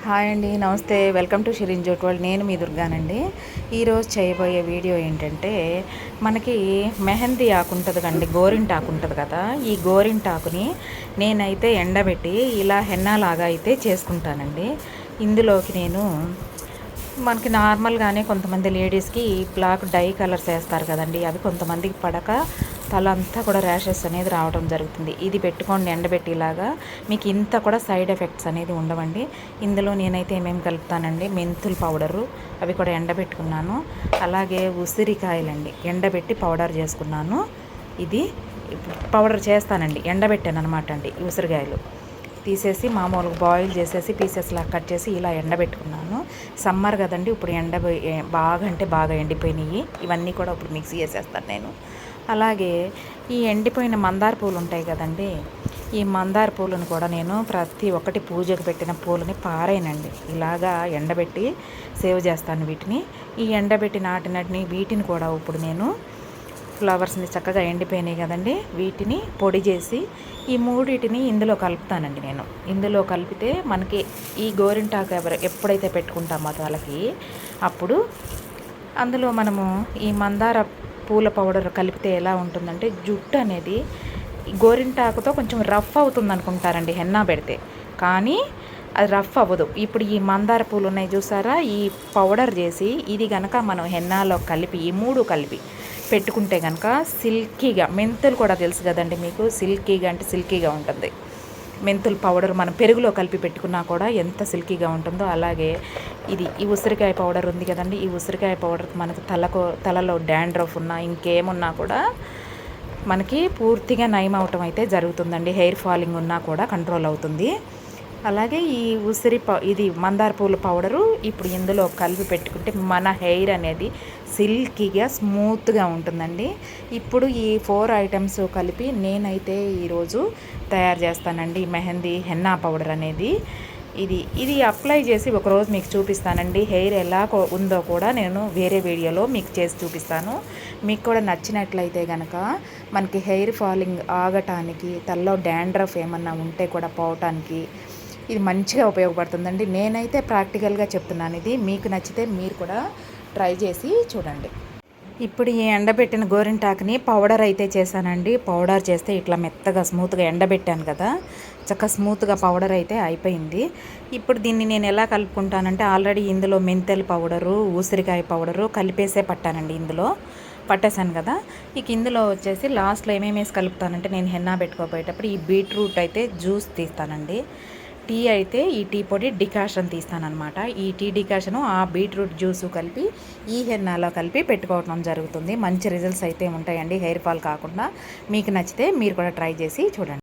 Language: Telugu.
హాయ్ అండి, నమస్తే. Welcome to Shirin jot world. నేను మీ దుర్గానండి. ఈరోజు చేయబోయే వీడియో ఏంటంటే, మనకి మెహందీ ఆకు ఉంటుంది కండి, గోరింటాకు ఉంటుంది కదా. ఈ గోరింటాకుని నేనైతే ఎండబెట్టి ఇలా హెన్నాలాగా అయితే చేసుకుంటానండి. ఇందులోకి నేను మనకి నార్మల్గానే కొంతమంది లేడీస్కి బ్లాక్ డై కలర్స్ వేస్తారు కదండి, అవి కొంతమందికి పడక తల అంతా కూడా ర్యాషెస్ అనేది రావడం జరుగుతుంది. ఇది పెట్టుకోండి ఎండబెట్టేలాగా, మీకు ఇంత కూడా సైడ్ ఎఫెక్ట్స్ అనేది ఉండవండి. ఇందులో నేనైతే ఏమేమి కలుపుతానండి, మెంతులు పౌడరు, అవి కూడా ఎండబెట్టుకున్నాను. అలాగే ఉసిరికాయలండి, ఎండబెట్టి పౌడర్ చేసుకున్నాను. ఇది పౌడర్ చేస్తానండి, ఎండబెట్టాను అనమాట అండి. ఈ ఉసిరికాయలు తీసేసి మామూలుగా బాయిల్ చేసేసి పీసెస్లా కట్ చేసి ఇలా ఎండబెట్టుకున్నాను. సమ్మర్ కదండి, ఇప్పుడు బాగా అంటే బాగా ఎండిపోయినాయి. ఇవన్నీ కూడా ఇప్పుడు మిక్సీ చేసేస్తాను నేను. అలాగే ఈ ఎండిపోయిన మందార పూలు ఉంటాయి కదండి, ఈ మందార పూలను కూడా నేను ప్రతి ఒక్కటి పూజకు పెట్టిన పూలని పారేనండి, ఇలాగా ఎండబెట్టి సేవ్ చేస్తాను వీటిని. ఈ ఎండబెట్టి నాటినటిని వీటిని కూడా ఇప్పుడు నేను ఫ్లవర్స్ని చక్కగా ఎండిపోయినాయి కదండి, వీటిని పొడి చేసి ఈ మూడింటిని ఇందులో కలుపుతానండి నేను. ఇందులో కలిపితే మనకి ఈ గోరింటాకు ఎప్పుడైతే పెట్టుకుంటామో తలకి, అప్పుడు అందులో మనము ఈ మందార పూల పౌడర్ కలిపితే ఎలా ఉంటుందంటే, జుట్టు అనేది గోరింటాకుతో కొంచెం రఫ్ అవుతుంది అనుకుంటారండి హెన్నా పెడితే, కానీ అది రఫ్ అవ్వదు. ఇప్పుడు ఈ మందార పూలు ఉన్నాయి చూసారా, ఈ పౌడర్ చేసి ఇది కనుక మనం హెన్నాలో కలిపి ఈ మూడు కలిపి పెట్టుకుంటే కనుక సిల్కీగా, మెంతులు కూడా తెలుసు కదండి మీకు, సిల్కీగా అంటే సిల్కీగా ఉంటుంది. మెంతులు పౌడర్ మనం పెరుగులో కలిపి పెట్టుకున్నా కూడా ఎంత సిల్కీగా ఉంటుందో, అలాగే ఈ ఉసిరికాయ పౌడర్ ఉంది కదండి, ఈ ఉసిరికాయ పౌడర్ మనకు తలలో డాండ్రఫ్ ఉన్నా ఇంకేమున్నా కూడా మనకి పూర్తిగా నయం అవటం అయితే జరుగుతుందండి. హెయిర్ ఫాలింగ్ ఉన్నా కూడా కంట్రోల్ అవుతుంది. అలాగే ఈ ఇది మందార పూల పౌడరు ఇప్పుడు ఇందులో కలిపి పెట్టుకుంటే మన హెయిర్ అనేది సిల్కీగా స్మూత్గా ఉంటుందండి. ఇప్పుడు ఈ 4 ఐటమ్స్ కలిపి నేనైతే ఈరోజు తయారు చేస్తానండి మెహందీ హెన్నా పౌడర్ అనేది. ఇది అప్లై చేసి ఒకరోజు మీకు చూపిస్తానండి. హెయిర్ ఎలా ఉందో కూడా నేను వేరే వీడియోలో మీకు చేసి చూపిస్తాను. మీకు కూడా నచ్చినట్లయితే కనుక మనకి హెయిర్ ఫాలింగ్ ఆగటానికి, తలలో డాండ్రఫ్ ఏమన్నా ఉంటే కూడా పోవటానికి ఇది మంచిగా ఉపయోగపడుతుందండి. నేనైతే ప్రాక్టికల్గా చెప్తున్నాను. ఇది మీకు నచ్చితే మీరు కూడా ట్రై చేసి చూడండి. ఇప్పుడు ఈ ఎండబెట్టిన గోరింటాకుని పౌడర్ అయితే చేశానండి. పౌడర్ చేస్తే ఇట్లా మెత్తగా స్మూత్గా ఎండబెట్టాను కదా, చక్కగా స్మూత్గా పౌడర్ అయితే అయిపోయింది. ఇప్పుడు దీన్ని నేను ఎలా కలుపుకుంటానంటే, ఆల్రెడీ ఇందులో మెంతెల పౌడరు, ఉసిరికాయ పౌడరు కలిపేసే పట్టానండి. ఇందులో పట్టేశాను కదా. ఇక ఇందులో వచ్చేసి లాస్ట్లో ఏమేమి వేసి కలుపుతానంటే, నేను హెన్నా పెట్టుకోపోయేటప్పుడు ఈ బీట్రూట్ అయితే జ్యూస్ తీస్తానండి. టీ అయితే ఈ టీ పొడి డికాషన్ తీస్తానన్నమాట. ఈ టీ డికాషను ఆ బీట్రూట్ జ్యూసు కలిపి ఈ హెన్నాలో కలిపి పెట్టుకోవడం జరుగుతుంది. మంచి రిజల్ట్స్ అయితే ఉంటాయండి, హెయిర్ ఫాల్ కాకుండా. మీకు నచ్చితే మీరు కూడా ట్రై చేసి చూడండి.